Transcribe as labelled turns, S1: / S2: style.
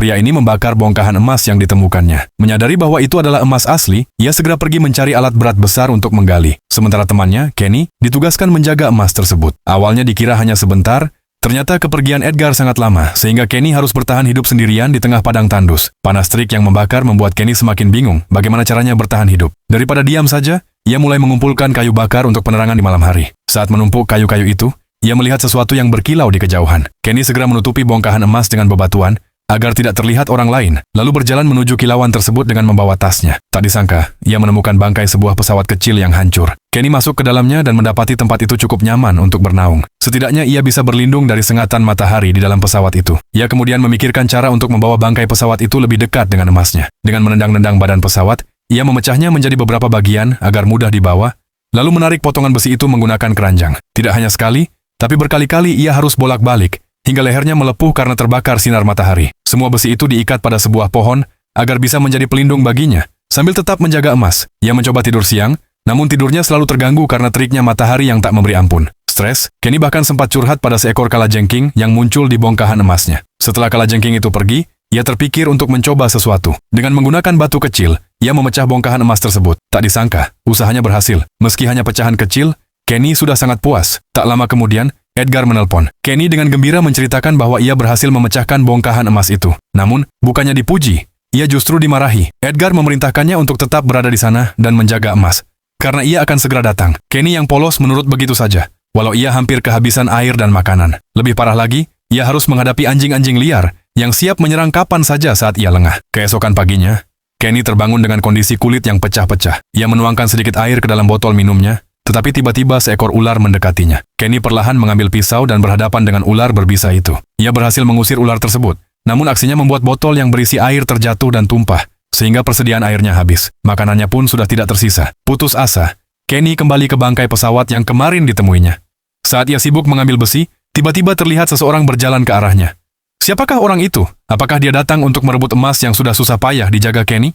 S1: Pria ini membakar bongkahan emas yang ditemukannya. Menyadari bahwa itu adalah emas asli, ia segera pergi mencari alat berat besar untuk menggali. Sementara temannya, Kenny, ditugaskan menjaga emas tersebut. Awalnya dikira hanya sebentar, ternyata kepergian Edgar sangat lama, sehingga Kenny harus bertahan hidup sendirian di tengah padang tandus. Panas terik yang membakar membuat Kenny semakin bingung bagaimana caranya bertahan hidup. Daripada diam saja, ia mulai mengumpulkan kayu bakar untuk penerangan di malam hari. Saat menumpuk kayu-kayu itu, ia melihat sesuatu yang berkilau di kejauhan. Kenny segera menutupi bongkahan emas dengan bebatuan, agar tidak terlihat orang lain, lalu berjalan menuju kilauan tersebut dengan membawa tasnya. Tak disangka, ia menemukan bangkai sebuah pesawat kecil yang hancur. Kenny masuk ke dalamnya dan mendapati tempat itu cukup nyaman untuk bernaung. Setidaknya ia bisa berlindung dari sengatan matahari di dalam pesawat itu. Ia kemudian memikirkan cara untuk membawa bangkai pesawat itu lebih dekat dengan emasnya. Dengan menendang-nendang badan pesawat, ia memecahnya menjadi beberapa bagian agar mudah dibawa, lalu menarik potongan besi itu menggunakan keranjang. Tidak hanya sekali, tapi berkali-kali ia harus bolak-balik, hingga lehernya melepuh karena terbakar sinar matahari. Semua besi itu diikat pada sebuah pohon agar bisa menjadi pelindung baginya, sambil tetap menjaga emas. Ia mencoba tidur siang, namun tidurnya selalu terganggu karena teriknya matahari yang tak memberi ampun. Stres, Kenny bahkan sempat curhat pada seekor kalajengking yang muncul di bongkahan emasnya. Setelah kalajengking itu pergi, ia terpikir untuk mencoba sesuatu. Dengan menggunakan batu kecil, ia memecah bongkahan emas tersebut. Tak disangka, usahanya berhasil. Meski hanya pecahan kecil, Kenny sudah sangat puas. Tak lama kemudian, Edgar menelpon. Kenny dengan gembira menceritakan bahwa ia berhasil memecahkan bongkahan emas itu. Namun, bukannya dipuji, ia justru dimarahi. Edgar memerintahkannya untuk tetap berada di sana dan menjaga emas, karena ia akan segera datang. Kenny yang polos menurut begitu saja, walau ia hampir kehabisan air dan makanan. Lebih parah lagi, ia harus menghadapi anjing-anjing liar yang siap menyerang kapan saja saat ia lengah. Keesokan paginya, Kenny terbangun dengan kondisi kulit yang pecah-pecah. Ia menuangkan sedikit air ke dalam botol minumnya, tetapi tiba-tiba seekor ular mendekatinya. Kenny perlahan mengambil pisau dan berhadapan dengan ular berbisa itu. Ia berhasil mengusir ular tersebut, namun aksinya membuat botol yang berisi air terjatuh dan tumpah, sehingga persediaan airnya habis. Makanannya pun sudah tidak tersisa. Putus asa, Kenny kembali ke bangkai pesawat yang kemarin ditemuinya. Saat ia sibuk mengambil besi, tiba-tiba terlihat seseorang berjalan ke arahnya. Siapakah orang itu? Apakah dia datang untuk merebut emas yang sudah susah payah dijaga Kenny?